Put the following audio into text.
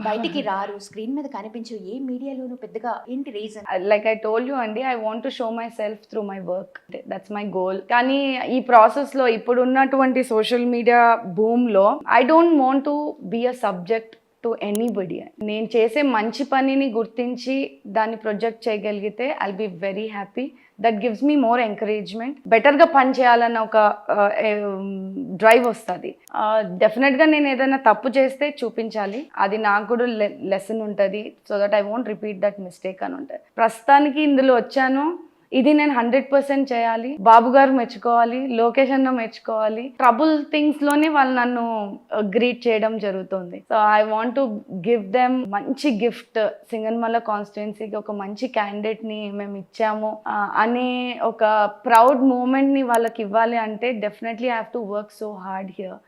బయటికి రారు, స్క్రీన్ మీద కనిపించు, ఏ మీడియాలోనూ పెద్దగా, ఏంటి reason? Like I told you అండి, I want to show myself through my work. That's my goal. కానీ ఈ ప్రాసెస్లో ఇప్పుడు ఉన్నటువంటి సోషల్ మీడియా బూమ్లో I don't want to be a subject to anybody. నేను చేసే మంచి పనిని గుర్తించి దాన్ని ప్రొజెక్ట్ చేయగలిగితే I'll be very happy. That gives me more encouragement. బెటర్గా పని చేయాలన్న ఒక డ్రైవ్ వస్తుంది. డెఫినెట్గా నేను ఏదైనా తప్పు చేస్తే చూపించాలి, అది నాకు కూడా లెసన్ ఉంటుంది, so that I won't repeat that mistake అని ఉంటుంది. ప్రస్తుతానికి ఇందులో వచ్చాను, ఇది నేను 100% చేయాలి. బాబు గారు మెచ్చుకోవాలి, లోకేష్ అన్న మెచ్చుకోవాలి. ట్రబుల్ థింగ్స్లోనే వాళ్ళు నన్ను గ్రీట్ చేయడం జరుగుతుంది. So I want to give them మంచి గిఫ్ట్. సింగనమల కాన్స్టిట్యున్సీకి ఒక మంచి క్యాండిడేట్ని మేము ఇచ్చాము అనే ఒక ప్రౌడ్ మూమెంట్ని వాళ్ళకి ఇవ్వాలి అంటే definitely I have to work so hard here.